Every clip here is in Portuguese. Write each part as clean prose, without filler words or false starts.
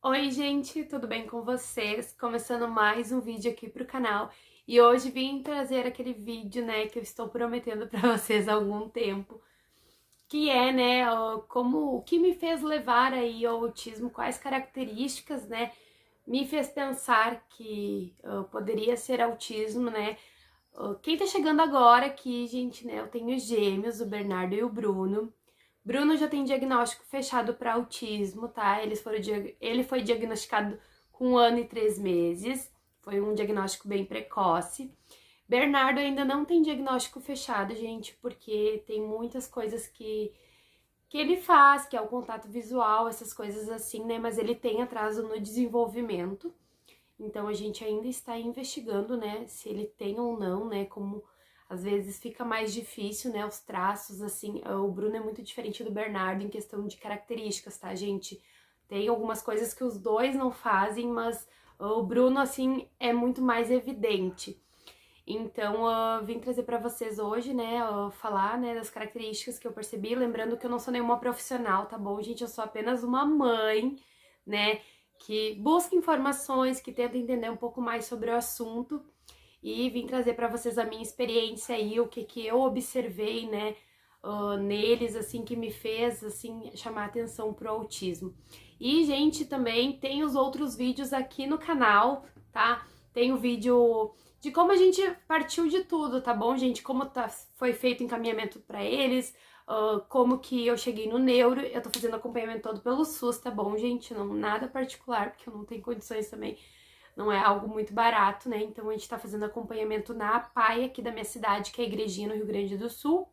Oi, gente, tudo bem com vocês? Começando mais um vídeo aqui pro canal. E hoje vim trazer aquele vídeo, né, que eu estou prometendo pra vocês há algum tempo, que é, né, como o que me fez levar aí ao autismo, quais características, né, me fez pensar que poderia ser autismo, né? Quem tá chegando agora aqui, gente, né, eu tenho gêmeos, o Bernardo e o Bruno. Bruno já tem diagnóstico fechado para autismo, tá? Ele foi diagnosticado com 1 ano e 3 meses. Foi um diagnóstico bem precoce. Bernardo ainda não tem diagnóstico fechado, gente, porque tem muitas coisas que ele faz, que é o contato visual, essas coisas assim, né? Mas ele tem atraso no desenvolvimento. Então a gente ainda está investigando, né, se ele tem ou não, né, como às vezes fica mais difícil, né, os traços, assim, o Bruno é muito diferente do Bernardo em questão de características, tá, gente? Tem algumas coisas que os dois não fazem, mas o Bruno, assim, é muito mais evidente. Então, vim trazer para vocês hoje, né, falar, né, das características que eu percebi, lembrando que eu não sou nenhuma profissional, tá bom, gente? Eu sou apenas uma mãe, né, que busca informações, que tenta entender um pouco mais sobre o assunto e vim trazer para vocês a minha experiência aí, o que eu observei, né, neles, assim, que me fez, assim, chamar atenção pro autismo. E, gente, também tem os outros vídeos aqui no canal, tá? Tem o vídeo de como a gente partiu de tudo, tá bom, gente? Como foi feito o encaminhamento para eles, como que eu cheguei no neuro, eu tô fazendo acompanhamento todo pelo SUS, tá bom, gente? Não, nada particular, porque eu não tenho condições também, não é algo muito barato, né? Então a gente tá fazendo acompanhamento na APAE aqui da minha cidade, que é a Igrejinha, no Rio Grande do Sul.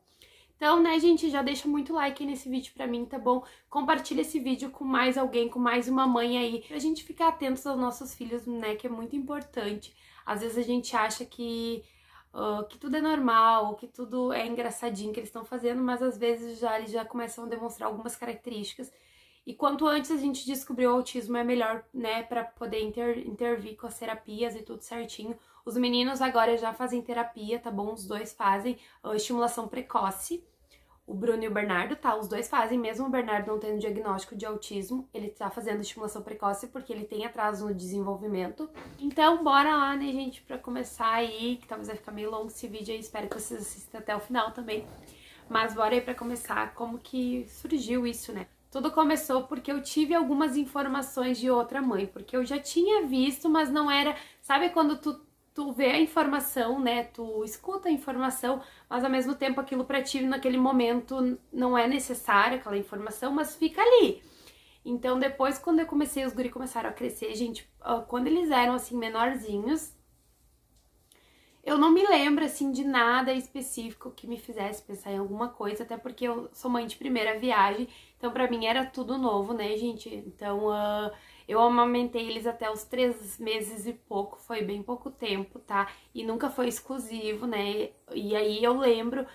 Então, né, gente, já deixa muito like aí nesse vídeo pra mim, tá bom? Compartilha esse vídeo com mais alguém, com mais uma mãe aí, pra gente ficar atentos aos nossos filhos, né, que é muito importante. Às vezes a gente acha que tudo é normal, que tudo é engraçadinho que eles estão fazendo, mas às vezes eles já começam a demonstrar algumas características. E quanto antes a gente descobrir o autismo, é melhor, né, pra poder intervir com as terapias e tudo certinho. Os meninos agora já fazem terapia, tá bom? Os dois fazem estimulação precoce. O Bruno e o Bernardo, tá? Os dois fazem, mesmo o Bernardo não tendo diagnóstico de autismo, ele tá fazendo estimulação precoce porque ele tem atraso no desenvolvimento. Então, bora lá, né, gente, pra começar aí, que talvez vai ficar meio longo esse vídeo aí, espero que vocês assistam até o final também. Mas bora aí pra começar, como que surgiu isso, né? Tudo começou porque eu tive algumas informações de outra mãe, porque eu já tinha visto, mas não era... Sabe quando tu vê a informação, né? Tu escuta a informação, mas ao mesmo tempo aquilo pra ti naquele momento não é necessário aquela informação, mas fica ali. Então depois, quando eu comecei, os guri começaram a crescer, gente, quando eles eram assim menorzinhos, eu não me lembro, assim, de nada específico que me fizesse pensar em alguma coisa, até porque eu sou mãe de primeira viagem, então pra mim era tudo novo, né, gente? Então, eu amamentei eles até os 3 meses e pouco, foi bem pouco tempo, tá? E nunca foi exclusivo, né? E aí eu lembro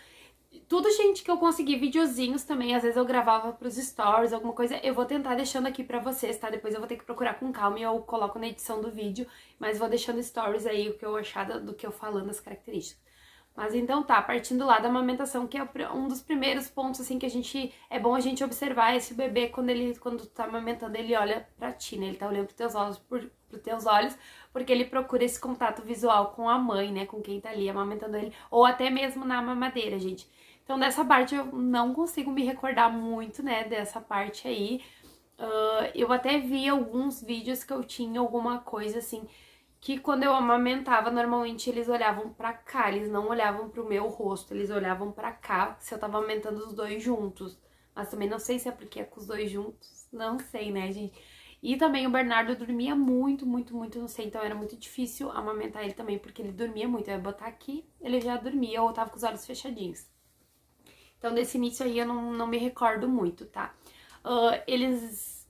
tudo, gente, que eu consegui videozinhos também, às vezes eu gravava pros stories, alguma coisa, eu vou tentar deixando aqui pra vocês, tá? Depois eu vou ter que procurar com calma e eu coloco na edição do vídeo, mas vou deixando stories aí, o que eu achar do que eu falando, as características. Mas então tá, partindo lá da amamentação, que é um dos primeiros pontos, assim, que é bom a gente observar esse bebê quando tá amamentando, ele olha pra ti, né? Ele tá olhando pros teus olhos, porque ele procura esse contato visual com a mãe, né? Com quem tá ali amamentando ele, ou até mesmo na mamadeira, gente. Então, dessa parte eu não consigo me recordar muito, né, dessa parte aí. Eu até vi alguns vídeos que eu tinha alguma coisa assim, que quando eu amamentava, normalmente eles olhavam pra cá, eles não olhavam pro meu rosto, eles olhavam pra cá, se eu tava amamentando os dois juntos. Mas também não sei se é porque é com os dois juntos, não sei, né, gente? E também o Bernardo dormia muito, muito, muito, não sei, então era muito difícil amamentar ele também, porque ele dormia muito. Eu ia botar aqui, ele já dormia, ou tava com os olhos fechadinhos. Então, desse início aí eu não me recordo muito, tá? Eles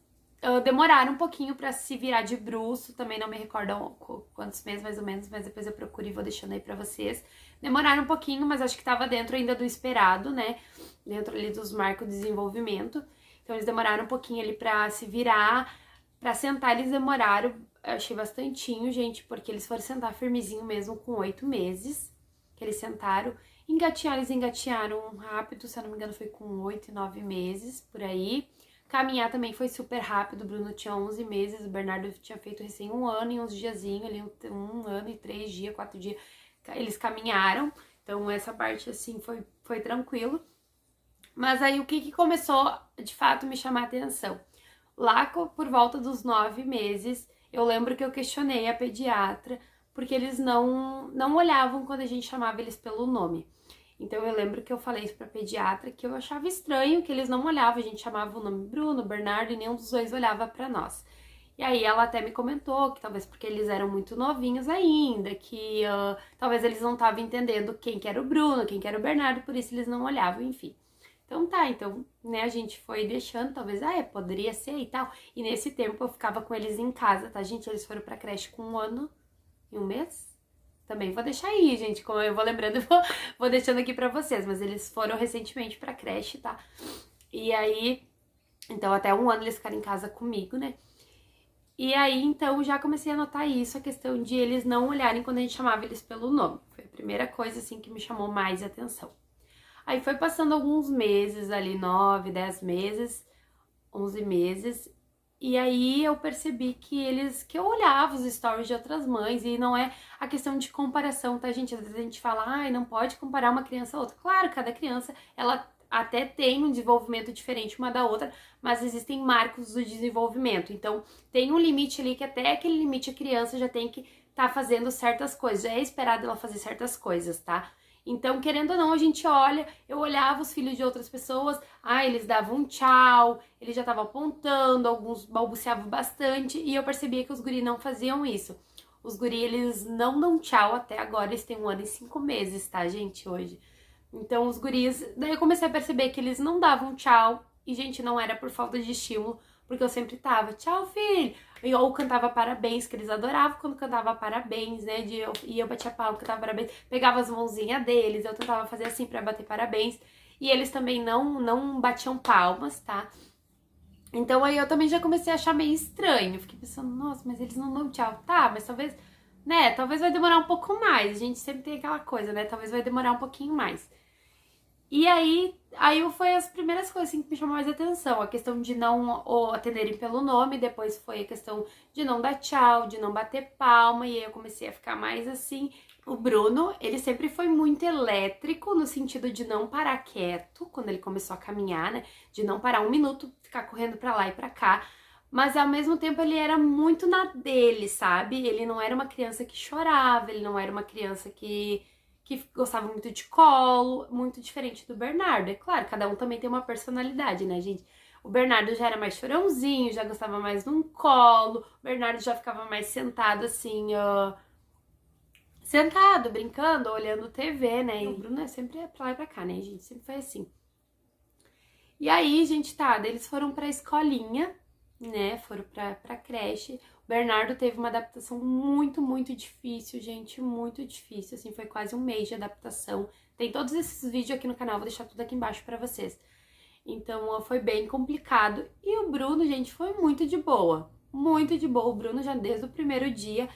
demoraram um pouquinho pra se virar de bruço, também não me recordo quantos meses mais ou menos, mas depois eu procuro e vou deixando aí pra vocês. Demoraram um pouquinho, mas acho que tava dentro ainda do esperado, né? Dentro ali dos marcos de desenvolvimento. Então, eles demoraram um pouquinho ali pra se virar. Pra sentar, eles demoraram, eu achei bastantinho, gente, porque eles foram sentar firmezinho mesmo com 8 meses, que eles sentaram. Engatinhar, eles engatinharam rápido, se eu não me engano foi com 8 e 9 meses, por aí. Caminhar também foi super rápido, o Bruno tinha 11 meses, o Bernardo tinha feito recém 1 ano e uns diazinhos ali, 1 ano e 3 dias, 4 dias, eles caminharam, então essa parte assim foi tranquilo. Mas aí o que começou de fato me chamar a atenção? Lá por volta dos 9 meses, eu lembro que eu questionei a pediatra, porque eles não olhavam quando a gente chamava eles pelo nome. Então eu lembro que eu falei isso pra pediatra, que eu achava estranho que eles não olhavam, a gente chamava o nome Bruno, Bernardo, e nenhum dos dois olhava pra nós. E aí ela até me comentou que talvez porque eles eram muito novinhos ainda, que talvez eles não estavam entendendo quem que era o Bruno, quem que era o Bernardo, por isso eles não olhavam, enfim. Então tá, então, né, a gente foi deixando, talvez, poderia ser e tal. E nesse tempo eu ficava com eles em casa, tá, gente? Eles foram pra creche com 1 ano e 1 mês. Também vou deixar aí, gente, como eu vou lembrando, eu vou deixando aqui pra vocês. Mas eles foram recentemente pra creche, tá? E aí, então até 1 ano eles ficaram em casa comigo, né? E aí, então, já comecei a notar isso, a questão de eles não olharem quando a gente chamava eles pelo nome. Foi a primeira coisa, assim, que me chamou mais atenção. Aí foi passando alguns meses ali, 9, 10 meses, 11 meses, e aí eu percebi que eu olhava os stories de outras mães, e não é a questão de comparação, tá, gente? Às vezes a gente fala, não pode comparar uma criança a outra. Claro, cada criança, ela até tem um desenvolvimento diferente uma da outra, mas existem marcos do desenvolvimento. Então, tem um limite ali que até aquele limite a criança já tem que estar fazendo certas coisas, já é esperado ela fazer certas coisas, tá? Então, querendo ou não, a gente olha, eu olhava os filhos de outras pessoas, eles davam um tchau, eles já estavam apontando, alguns balbuciavam bastante, e eu percebia que os guri não faziam isso. Os guri, eles não dão tchau até agora, eles têm 1 ano e 5 meses, tá, gente, hoje. Então, os guris, daí eu comecei a perceber que eles não davam tchau, e, gente, não era por falta de estímulo, porque eu sempre tava, tchau, filho, ou cantava parabéns, que eles adoravam quando cantava parabéns, né, e eu batia palma, cantava parabéns, pegava as mãozinhas deles, eu tentava fazer assim pra bater parabéns, e eles também não batiam palmas, tá? Então aí eu também já comecei a achar meio estranho, fiquei pensando, nossa, mas eles não dão tchau, tá, mas talvez, né, talvez vai demorar um pouco mais, a gente sempre tem aquela coisa, né, talvez vai demorar um pouquinho mais. E aí foi as primeiras coisas assim, que me chamou mais atenção, a questão de não atenderem pelo nome, depois foi a questão de não dar tchau, de não bater palma, e aí eu comecei a ficar mais assim. O Bruno, ele sempre foi muito elétrico, no sentido de não parar quieto, quando ele começou a caminhar, né, de não parar 1 minuto, ficar correndo pra lá e pra cá, mas ao mesmo tempo ele era muito na dele, sabe? Ele não era uma criança que chorava, ele não era uma criança que gostava muito de colo, muito diferente do Bernardo. É claro, cada um também tem uma personalidade, né, gente? O Bernardo já era mais chorãozinho, já gostava mais de um colo, o Bernardo já ficava mais sentado assim, sentado, brincando, olhando TV, né? E o Bruno é sempre pra lá e pra cá, né, gente? Sempre foi assim. E aí, gente, tá, daí eles foram pra escolinha, né? Foram pra creche. Bernardo teve uma adaptação muito, muito difícil, gente, muito difícil, assim, foi quase 1 mês de adaptação. Tem todos esses vídeos aqui no canal, vou deixar tudo aqui embaixo pra vocês. Então, foi bem complicado. E o Bruno, gente, foi muito de boa, muito de boa. O Bruno já desde o primeiro dia,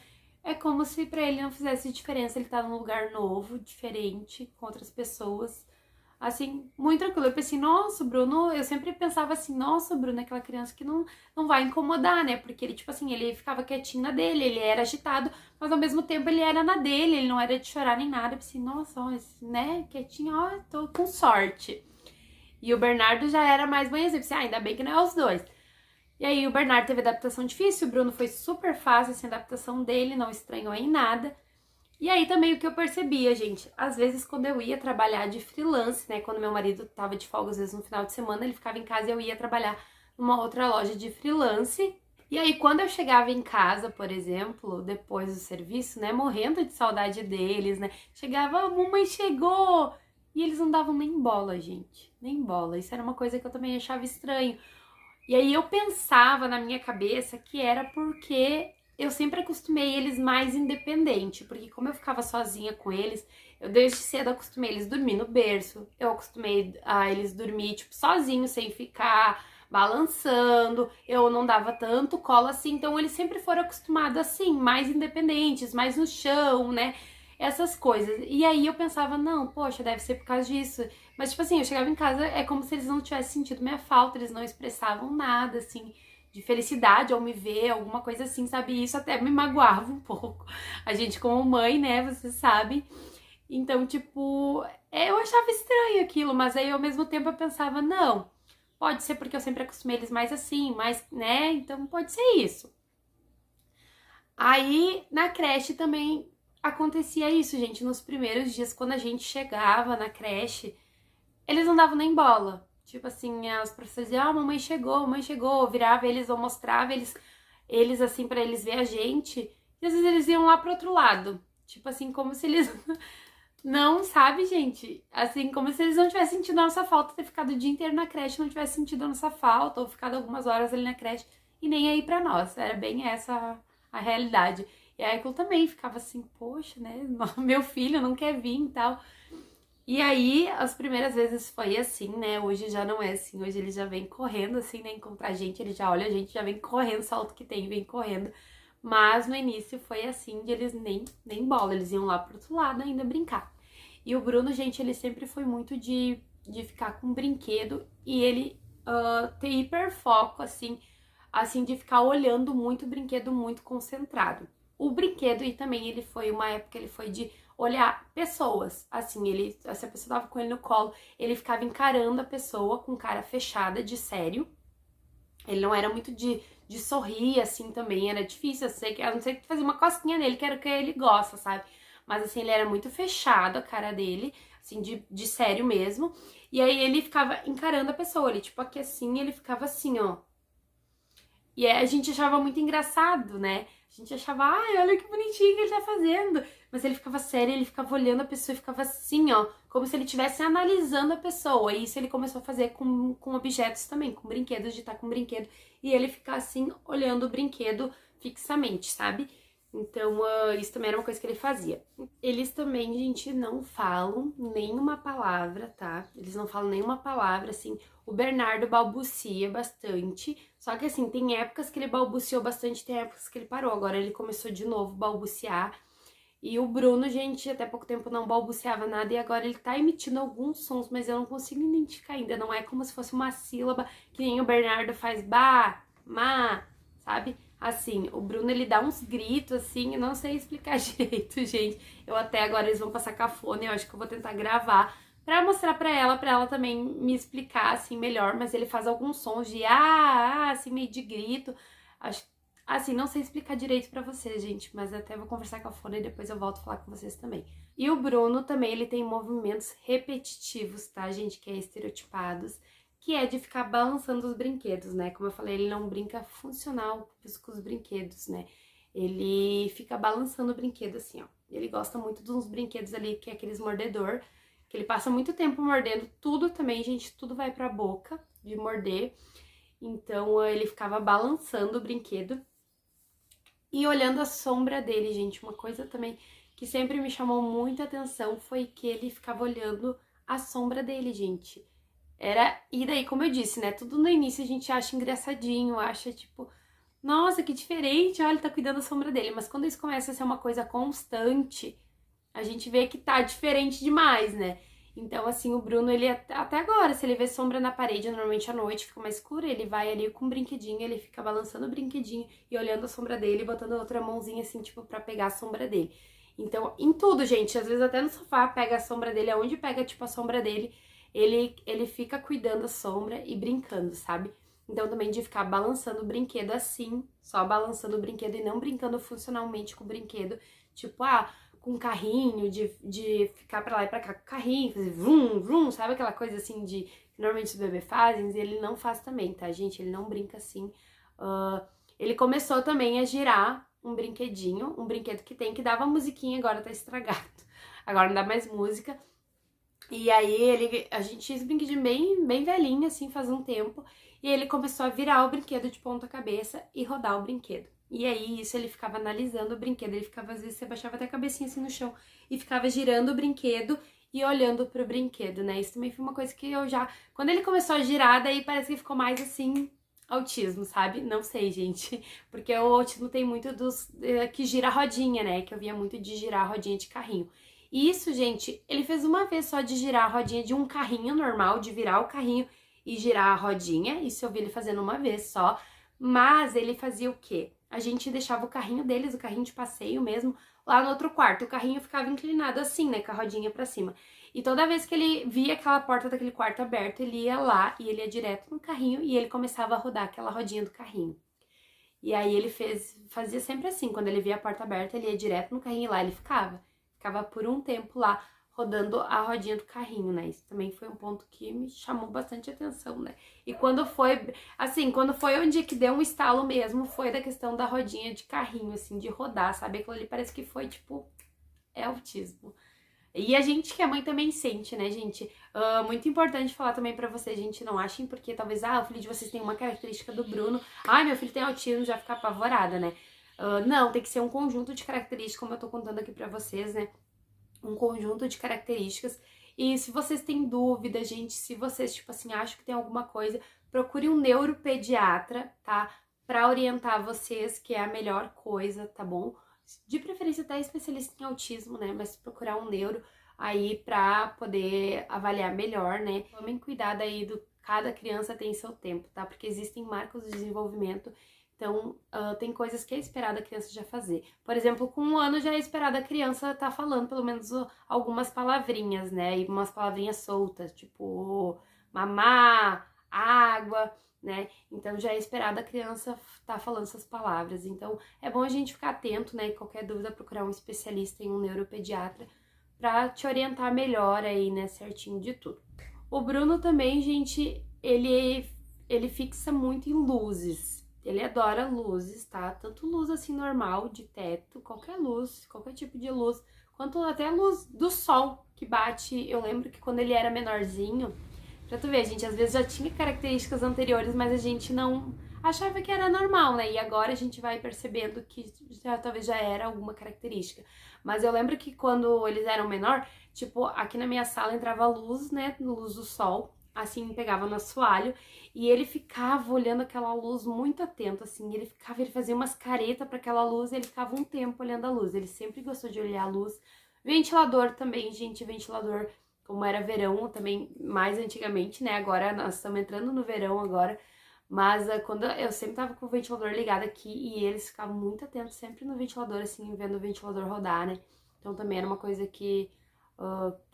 é como se pra ele não fizesse diferença, ele tá num lugar novo, diferente, com outras pessoas. Assim, muito tranquilo. Eu pensei, nossa, Bruno, eu sempre pensava assim, nossa, Bruno é aquela criança que não vai incomodar, né? Porque ele, tipo assim, ele ficava quietinho na dele, ele era agitado, mas ao mesmo tempo ele era na dele, ele não era de chorar nem nada. Eu pensei, nossa, ó, né, quietinho, ó, tô com sorte. E o Bernardo já era mais banhozinho, eu pensei, ainda bem que não é os dois. E aí o Bernardo teve adaptação difícil, o Bruno foi super fácil, assim, a adaptação dele, não estranhou em nada. E aí também o que eu percebia, gente, às vezes quando eu ia trabalhar de freelance, né, quando meu marido tava de folga, às vezes no final de semana, ele ficava em casa e eu ia trabalhar numa outra loja de freelance. E aí quando eu chegava em casa, por exemplo, depois do serviço, né, morrendo de saudade deles, né, chegava, mamãe chegou! E eles não davam nem bola, gente, nem bola. Isso era uma coisa que eu também achava estranho. E aí eu pensava na minha cabeça que era porque eu sempre acostumei eles mais independente, porque como eu ficava sozinha com eles, eu desde cedo acostumei eles dormir no berço, eu acostumei a eles dormir, tipo, sozinhos, sem ficar balançando, eu não dava tanto colo assim, então eles sempre foram acostumados assim, mais independentes, mais no chão, né? essas coisas. E aí eu pensava, não, poxa, deve ser por causa disso. Mas, tipo assim, eu chegava em casa, é como se eles não tivessem sentido minha falta, eles não expressavam nada, assim, de felicidade ao me ver, alguma coisa assim, sabe? E isso até me magoava um pouco. A gente como mãe, né, você sabe. Então, tipo, eu achava estranho aquilo, mas aí ao mesmo tempo eu pensava, não, pode ser porque eu sempre acostumei eles mais assim, mais, né? Então pode ser isso. Aí na creche também acontecia isso, gente. Nos primeiros dias, quando a gente chegava na creche, eles não davam nem bola. Tipo assim, os professores diziam, ah, mamãe chegou, virava eles ou mostrava eles assim pra eles ver a gente. E às vezes eles iam lá pro outro lado. Tipo assim, como se eles não, sabe, gente? Assim, como se eles não tivessem sentido a nossa falta, ter ficado o dia inteiro na creche, não tivessem sentido a nossa falta, ou ficado algumas horas ali na creche, e nem aí pra nós. Era bem essa a realidade. E aí eu também ficava assim, poxa, né? Meu filho não quer vir e tal. E aí, as primeiras vezes foi assim, né? Hoje já não é assim. Hoje ele já vem correndo, assim, né? Encontrar a gente, ele já olha a gente, já vem correndo, salto que tem, vem correndo. Mas no início foi assim, de eles nem bola, eles iam lá pro outro lado ainda brincar. E o Bruno, gente, ele sempre foi muito de ficar com brinquedo e ele ter hiperfoco, assim, de ficar olhando muito o brinquedo, muito concentrado. O brinquedo, e também ele foi, uma época, ele foi de olhar pessoas, assim, se a pessoa tava com ele no colo, ele ficava encarando a pessoa com cara fechada, de sério. Ele não era muito de sorrir, assim, também, era difícil, a não ser que fazia uma cosquinha nele, que era o que ele gosta, sabe? Mas, assim, ele era muito fechado, a cara dele, assim, de sério mesmo. E aí ele ficava encarando a pessoa, ele, tipo, aqui assim, ele ficava assim, ó. E aí a gente achava muito engraçado, né? A gente achava, ai, olha que bonitinho que ele tá fazendo. Mas ele ficava sério, ele ficava olhando a pessoa e ficava assim, ó, como se ele estivesse analisando a pessoa. E isso ele começou a fazer com objetos também, com brinquedos, de estar com brinquedo. E ele ficar assim, olhando o brinquedo fixamente, sabe? Então, isso também era uma coisa que ele fazia. Eles também, gente, não falam nenhuma palavra, tá? Eles não falam nenhuma palavra, assim. O Bernardo balbucia bastante, só que assim, tem épocas que ele balbuciou bastante, tem épocas que ele parou. Agora ele começou de novo a balbuciar. E o Bruno, gente, até pouco tempo não balbuciava nada e agora ele tá emitindo alguns sons, mas eu não consigo identificar ainda. Não é como se fosse uma sílaba, que nem o Bernardo faz ba, ma, sabe? Assim, o Bruno ele dá uns gritos assim, eu não sei explicar direito, gente. Eu até agora eles vão passar cafona, eu acho que eu vou tentar gravar pra mostrar pra ela também me explicar assim melhor, mas ele faz alguns sons de assim meio de grito. Acho assim, não sei explicar direito pra vocês, gente, mas até vou conversar com a Fona e depois eu volto a falar com vocês também. E o Bruno também, ele tem movimentos repetitivos, tá, gente, que é estereotipados, que é de ficar balançando os brinquedos, né? Como eu falei, ele não brinca funcional com os brinquedos, né? Ele fica balançando o brinquedo assim, ó. Ele gosta muito de uns brinquedos ali, que é aqueles mordedor, que ele passa muito tempo mordendo tudo também, gente, tudo vai pra boca de morder. Então, ele ficava balançando o brinquedo e olhando a sombra dele, gente. Uma coisa também que sempre me chamou muita atenção foi que ele ficava olhando a sombra dele, gente. E daí, como eu disse, né? Tudo no início a gente acha engraçadinho, acha tipo, nossa, que diferente, olha, ele tá cuidando da sombra dele. Mas quando isso começa a ser uma coisa constante, a gente vê que tá diferente demais, né? Então, assim, o Bruno, ele até agora, se ele vê sombra na parede, normalmente à noite fica mais escuro, ele vai ali com um brinquedinho, ele fica balançando o brinquedinho e olhando a sombra dele, botando outra mãozinha assim, tipo, pra pegar a sombra dele. Então, em tudo, gente, às vezes até no sofá pega a sombra dele, aonde pega, tipo, a sombra dele, ele fica cuidando da sombra e brincando, sabe? Então, também de ficar balançando o brinquedo assim, só balançando o brinquedo e não brincando funcionalmente com o brinquedo, tipo, com carrinho, de ficar pra lá e pra cá com carrinho, fazer vrum, vrum, sabe aquela coisa assim que normalmente os bebês fazem? Ele não faz também, tá, gente? Ele não brinca assim. Ele começou também a girar um brinquedinho, um brinquedo que tem, que dava musiquinha, agora tá estragado. Agora não dá mais música. E aí a gente tinha esse brinquedinho bem velhinho, assim, faz um tempo. E ele começou a virar o brinquedo de ponta cabeça e rodar o brinquedo. E aí, isso ele ficava analisando o brinquedo, ele ficava, às vezes, você baixava até a cabecinha assim no chão e ficava girando o brinquedo e olhando pro brinquedo, né? Isso também foi uma coisa que eu já... Quando ele começou a girar, daí parece que ficou mais assim, autismo, sabe? Não sei, gente, porque o autismo tem muito dos que gira a rodinha, né? Que eu via muito de girar a rodinha de carrinho. E isso, gente, ele fez uma vez só de girar a rodinha de um carrinho normal, de virar o carrinho e girar a rodinha. Isso eu vi ele fazendo uma vez só. Mas ele fazia o quê? A gente deixava o carrinho deles, o carrinho de passeio mesmo, lá no outro quarto. O carrinho ficava inclinado assim, né, com a rodinha pra cima. E toda vez que ele via aquela porta daquele quarto aberta, ele ia lá e ele ia direto no carrinho e ele começava a rodar aquela rodinha do carrinho. E aí ele fazia sempre assim, quando ele via a porta aberta, ele ia direto no carrinho e lá ele ficava. Ficava por um tempo lá, rodando a rodinha do carrinho, né? Isso também foi um ponto que me chamou bastante atenção, né? E quando foi, assim, quando foi onde que deu um estalo mesmo, foi da questão da rodinha de carrinho, assim, de rodar, sabe? Aquilo ali parece que foi, tipo, é autismo. E a gente que é mãe também sente, né, gente? Muito importante falar também pra vocês, gente, não achem porque talvez, o filho de vocês tem uma característica do Bruno. Ai, meu filho tem autismo, já fica apavorada, né? Não, tem que ser um conjunto de características, como eu tô contando aqui pra vocês, né? Um conjunto de características. E se vocês têm dúvida, gente, se vocês, tipo assim, acham que tem alguma coisa, procure um neuropediatra, tá? Pra orientar vocês, que é a melhor coisa, tá bom? De preferência até especialista em autismo, né? Mas procurar um neuro aí pra poder avaliar melhor, né? Tomem cuidado aí cada criança tem seu tempo, tá? Porque existem marcos de desenvolvimento, então tem coisas que é esperado a criança já fazer. Por exemplo, com 1 ano já é esperado a criança tá falando pelo menos algumas palavrinhas, né? E umas palavrinhas soltas, tipo mamar, água, né? Então já é esperado a criança tá falando essas palavras. Então é bom a gente ficar atento, né? E qualquer dúvida procurar um especialista em um neuropediatra para te orientar melhor aí, né, certinho de tudo. O Bruno também, gente, ele fixa muito em luzes. Ele adora luzes, tá? Tanto luz assim normal de teto, qualquer luz, qualquer tipo de luz, quanto até a luz do sol que bate. Eu lembro que quando ele era menorzinho, pra tu ver, gente, às vezes já tinha características anteriores, mas a gente não achava que era normal, né? E agora a gente vai percebendo que talvez já era alguma característica. Mas eu lembro que quando eles eram menor, tipo, aqui na minha sala entrava luz, né? Luz do sol, assim, pegava no assoalho, e ele ficava olhando aquela luz muito atento, assim, ele fazia umas caretas para aquela luz, e ele ficava um tempo olhando a luz. Ele sempre gostou de olhar a luz. Ventilador também, gente, ventilador, como era verão também, mais antigamente, né? Agora nós estamos entrando no verão agora, mas quando eu sempre tava com o ventilador ligado aqui e eles ficavam muito atentos sempre no ventilador, assim, vendo o ventilador rodar, né? Então também era uma coisa que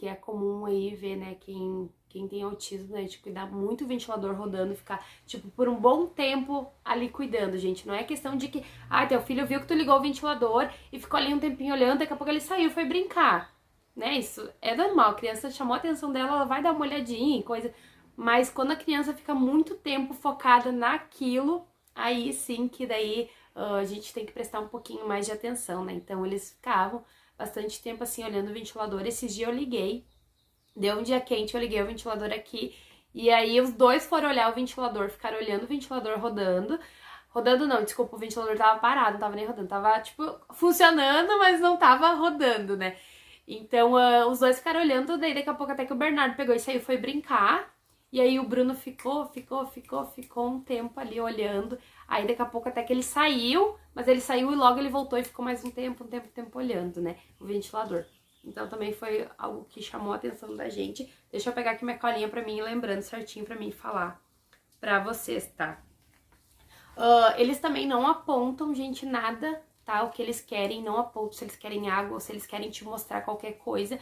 é comum aí ver, né? Quem tem autismo, né? De cuidar muito do ventilador rodando e ficar, tipo, por um bom tempo ali cuidando, gente. Não é questão de que, teu filho viu que tu ligou o ventilador e ficou ali um tempinho olhando, daqui a pouco ele saiu, foi brincar. Né, isso é normal, a criança chamou a atenção dela, ela vai dar uma olhadinha e coisa, mas quando a criança fica muito tempo focada naquilo, aí sim que daí a gente tem que prestar um pouquinho mais de atenção, né? Então eles ficavam bastante tempo assim olhando o ventilador. Esses dias eu liguei, deu um dia quente, eu liguei o ventilador aqui, e aí os dois foram olhar o ventilador, ficaram olhando o ventilador rodando. Rodando não, desculpa, o ventilador tava parado, não tava nem rodando, tava tipo funcionando, mas não tava rodando, né? Então, os dois ficaram olhando, daí daqui a pouco até que o Bernardo pegou e saiu, foi brincar. E aí o Bruno ficou um tempo ali olhando. Aí daqui a pouco até que ele saiu, mas ele saiu e logo ele voltou e ficou mais um tempo olhando, né, o ventilador. Então também foi algo que chamou a atenção da gente. Deixa eu pegar aqui minha colinha pra mim, lembrando certinho pra mim falar pra vocês, tá? Eles também não apontam, gente, nada, tá? O que eles querem, não apontam se eles querem água ou se eles querem te mostrar qualquer coisa.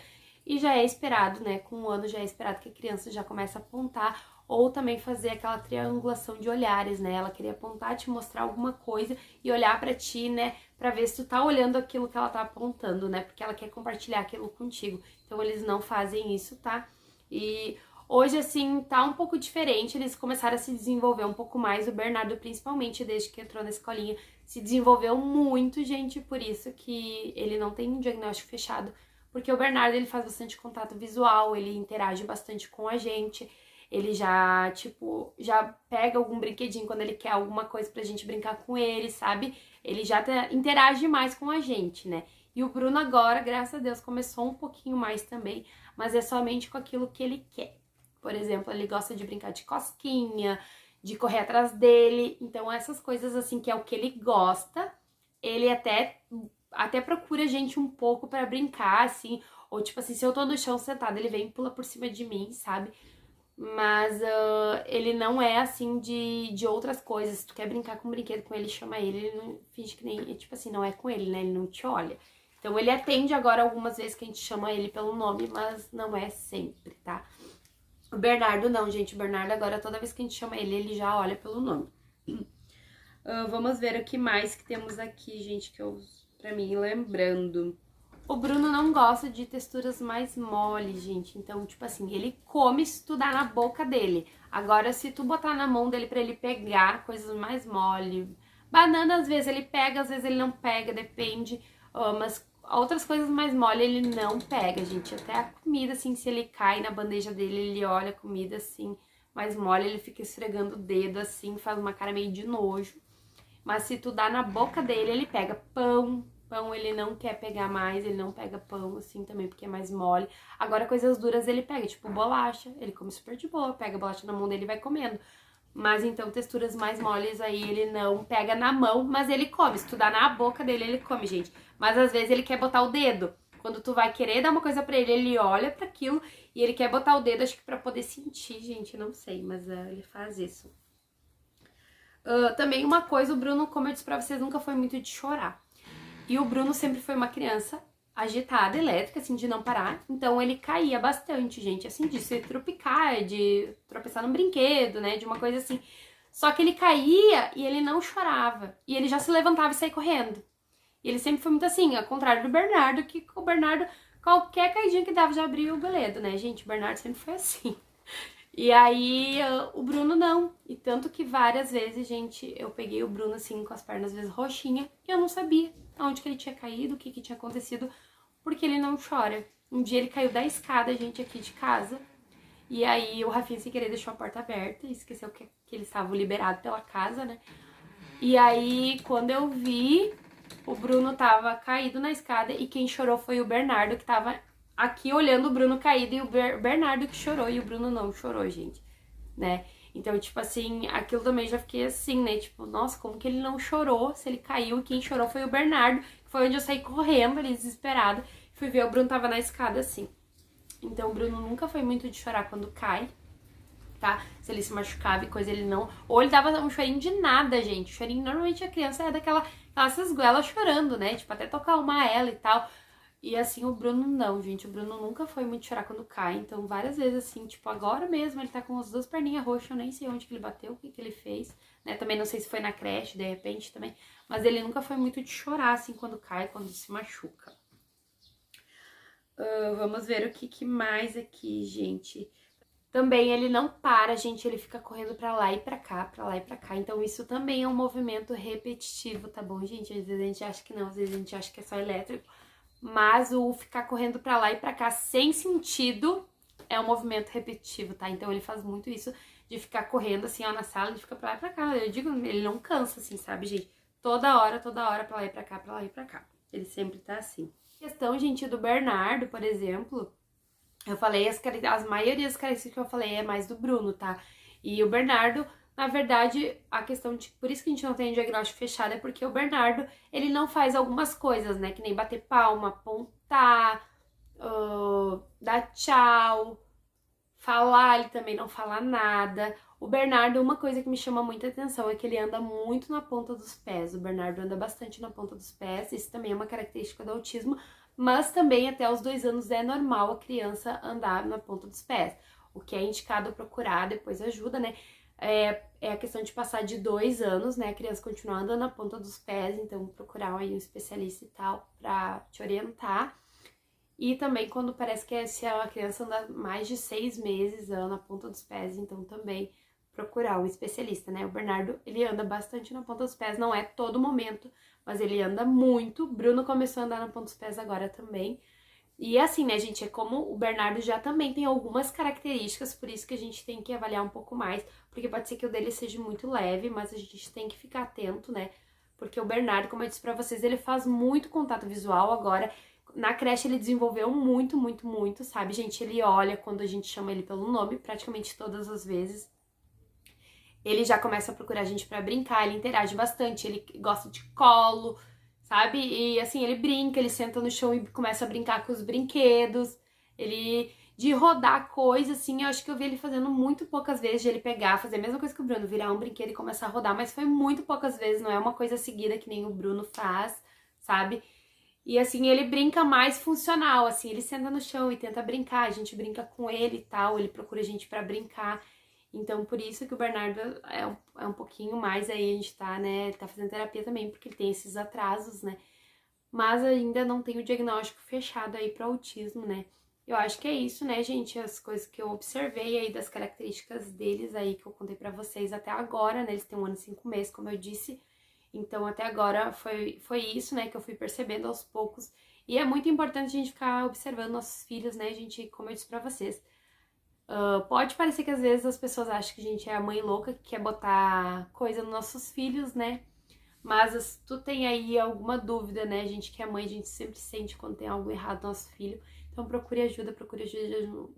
E já é esperado, né? Com 1 ano já é esperado que a criança já comece a apontar ou também fazer aquela triangulação de olhares, né? Ela queria apontar, te mostrar alguma coisa e olhar pra ti, né? Pra ver se tu tá olhando aquilo que ela tá apontando, né? Porque ela quer compartilhar aquilo contigo. Então eles não fazem isso, tá? E hoje, assim, tá um pouco diferente, eles começaram a se desenvolver um pouco mais, o Bernardo principalmente, desde que entrou na escolinha, se desenvolveu muito, gente, por isso que ele não tem um diagnóstico fechado, porque o Bernardo, ele faz bastante contato visual, ele interage bastante com a gente, ele já, tipo, já pega algum brinquedinho quando ele quer alguma coisa pra gente brincar com ele, sabe? Ele já interage mais com a gente, né? E o Bruno agora, graças a Deus, começou um pouquinho mais também, mas é somente com aquilo que ele quer. Por exemplo, ele gosta de brincar de cosquinha, de correr atrás dele. Então, essas coisas assim, que é o que ele gosta, ele até procura a gente um pouco pra brincar, assim. Ou tipo assim, se eu tô no chão sentada, ele vem e pula por cima de mim, sabe? Mas ele não é assim de outras coisas. Se tu quer brincar com um brinquedo com ele, chama ele não finge que nem. Tipo assim, não é com ele, né? Ele não te olha. Então ele atende agora algumas vezes que a gente chama ele pelo nome, mas não é sempre, tá? O Bernardo não, gente. O Bernardo agora, toda vez que a gente chama ele, ele já olha pelo nome. Vamos ver o que mais que temos aqui, gente, que eu, pra mim, lembrando. O Bruno não gosta de texturas mais moles, gente. Então, tipo assim, ele come se tu dá na boca dele. Agora, se tu botar na mão dele pra ele pegar coisas mais mole. Banana, às vezes ele pega, às vezes ele não pega, depende. Mas outras coisas mais mole ele não pega, gente. Até a comida, assim, se ele cai na bandeja dele, ele olha a comida, assim, mais mole, ele fica esfregando o dedo, assim, faz uma cara meio de nojo. Mas se tu dá na boca dele, ele pega pão. Pão ele não quer pegar mais, ele não pega pão assim também, porque é mais mole. Agora coisas duras ele pega, tipo bolacha, ele come super de boa, pega a bolacha na mão dele e vai comendo. Mas então texturas mais moles aí ele não pega na mão, mas ele come. Se tu dá na boca dele, ele come, gente. Mas às vezes ele quer botar o dedo. Quando tu vai querer dar uma coisa pra ele, ele olha pra aquilo e ele quer botar o dedo, acho que pra poder sentir, gente, não sei, mas ele faz isso. Também uma coisa, o Bruno, como eu disse pra vocês, nunca foi muito de chorar. E o Bruno sempre foi uma criança agitada, elétrica, assim, de não parar. Então ele caía bastante, gente, assim, de se tropicar, de tropeçar num brinquedo, né, de uma coisa assim. Só que ele caía e ele não chorava. E ele já se levantava e saía correndo. E ele sempre foi muito assim, ao contrário do Bernardo, que o Bernardo, qualquer caidinha que dava, já abria o goledo, né, gente? O Bernardo sempre foi assim. E aí, o Bruno não. E tanto que várias vezes, gente, eu peguei o Bruno assim, com as pernas às vezes roxinha, e eu não sabia onde que ele tinha caído, o que que tinha acontecido, porque ele não chora. Um dia ele caiu da escada, gente, aqui de casa, e aí o Rafinha, sem querer, deixou a porta aberta e esqueceu que eles estavam liberados pela casa, né? E aí, quando eu vi, o Bruno tava caído na escada e quem chorou foi o Bernardo, que tava aqui olhando o Bruno caído, e o Bernardo que chorou e o Bruno não chorou, gente, né? Então, tipo assim, aquilo também já fiquei assim, né? Tipo, nossa, como que ele não chorou se ele caiu? E quem chorou foi o Bernardo, que foi onde eu saí correndo ali, desesperada. Fui ver, o Bruno tava na escada assim. Então, o Bruno nunca foi muito de chorar quando cai, tá? Se ele se machucava e coisa, ele não... Ou ele dava um chorinho de nada, gente. O chorinho, normalmente a criança é aquelas esguelas chorando, né? Tipo, até tocar uma ela e tal. E assim, o Bruno não, gente. O Bruno nunca foi muito chorar quando cai. Então, várias vezes assim, tipo, agora mesmo ele tá com as duas perninhas roxas. Eu nem sei onde que ele bateu, o que que ele fez, né? Também não sei se foi na creche, de repente, também. Mas ele nunca foi muito de chorar, assim, quando cai, quando se machuca. Vamos ver o que mais aqui, gente. Também ele não para, gente, ele fica correndo pra lá e pra cá, pra lá e pra cá. Então isso também é um movimento repetitivo, tá bom, gente? Às vezes a gente acha que não, às vezes a gente acha que é só elétrico. Mas o ficar correndo pra lá e pra cá sem sentido é um movimento repetitivo, tá? Então ele faz muito isso de ficar correndo assim, ó, na sala, ele fica pra lá e pra cá. Eu digo, ele não cansa, assim, sabe, gente? Toda hora, pra lá e pra cá, pra lá e pra cá. Ele sempre tá assim. Questão, gente, do Bernardo, por exemplo, eu falei, as maioria das características que eu falei é mais do Bruno, tá? E o Bernardo, na verdade, a questão de... Por isso que a gente não tem diagnóstico fechado, é porque o Bernardo, ele não faz algumas coisas, né? Que nem bater palma, apontar, dar tchau, falar, ele também não fala nada. O Bernardo, uma coisa que me chama muita atenção é que ele anda muito na ponta dos pés. O Bernardo anda bastante na ponta dos pés, isso também é uma característica do autismo, mas também até os 2 anos é normal a criança andar na ponta dos pés. O que é indicado procurar, depois ajuda, né? É a questão de passar de 2 anos, né? A criança continuar andando na ponta dos pés, então procurar aí um especialista e tal pra te orientar. E também quando parece que se a criança anda mais de 6 meses anda na ponta dos pés, então também procurar um especialista, né? O Bernardo, ele anda bastante na ponta dos pés, não é todo momento, mas ele anda muito. Bruno começou a andar na ponta dos pés agora também. E assim, né, gente, é como o Bernardo já também tem algumas características, por isso que a gente tem que avaliar um pouco mais, porque pode ser que o dele seja muito leve, mas a gente tem que ficar atento, né? Porque o Bernardo, como eu disse pra vocês, ele faz muito contato visual agora. Na creche ele desenvolveu muito, muito, muito, sabe, gente? Ele olha quando a gente chama ele pelo nome, praticamente todas as vezes. ele já começa a procurar a gente pra brincar, ele interage bastante, ele gosta de colo, sabe? E assim, ele brinca, ele senta no chão e começa a brincar com os brinquedos. Ele de rodar coisa, assim, eu acho que eu vi ele fazendo muito poucas vezes, de ele pegar, fazer a mesma coisa que o Bruno, virar um brinquedo e começar a rodar, mas foi muito poucas vezes, não é uma coisa seguida que nem o Bruno faz, sabe? E assim, ele brinca mais funcional, assim, ele senta no chão e tenta brincar, a gente brinca com ele e tal, ele procura a gente pra brincar. Então, por isso que o Bernardo é um pouquinho mais aí, a gente tá, né, ele tá fazendo terapia também, porque ele tem esses atrasos, né? Mas ainda não tem o diagnóstico fechado aí para autismo, né? Eu acho que é isso, né, gente? As coisas que eu observei aí das características deles aí que eu contei pra vocês até agora, né? Eles têm 1 ano e 5 meses, como eu disse. Então, até agora foi isso, né, que eu fui percebendo aos poucos. E é muito importante a gente ficar observando nossos filhos, né, gente? Como eu disse pra vocês. Pode parecer que às vezes as pessoas acham que a gente é a mãe louca que quer botar coisa nos nossos filhos, né? Mas se tu tem aí alguma dúvida, né? A gente que é mãe, a gente sempre sente quando tem algo errado no nosso filho. Então procure ajuda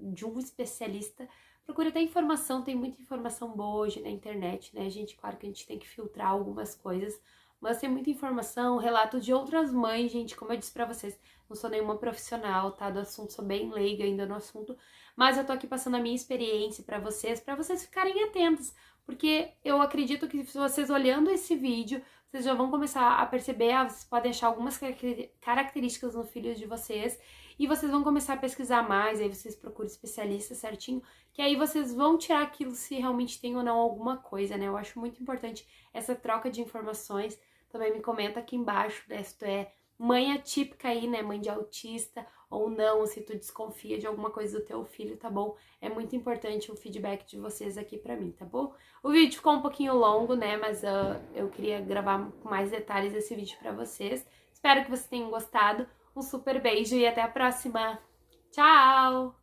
de um especialista. Procure até informação, tem muita informação boa hoje na internet, né, gente? Claro que a gente tem que filtrar algumas coisas, mas tem muita informação, relatos de outras mães, gente, como eu disse pra vocês, não sou nenhuma profissional, tá, do assunto, sou bem leiga ainda no assunto, mas eu tô aqui passando a minha experiência pra vocês ficarem atentos, porque eu acredito que se vocês olhando esse vídeo, vocês já vão começar a perceber, vocês podem achar algumas características no filho de vocês, e vocês vão começar a pesquisar mais, aí vocês procuram especialista certinho, que aí vocês vão tirar aquilo se realmente tem ou não alguma coisa, né? Eu acho muito importante essa troca de informações. Também me comenta aqui embaixo, né, se tu é mãe atípica aí, né, mãe de autista ou não, se tu desconfia de alguma coisa do teu filho, tá bom? É muito importante o feedback de vocês aqui pra mim, tá bom? O vídeo ficou um pouquinho longo, né, mas eu queria gravar com mais detalhes esse vídeo pra vocês. Espero que vocês tenham gostado. Um super beijo e até a próxima. Tchau!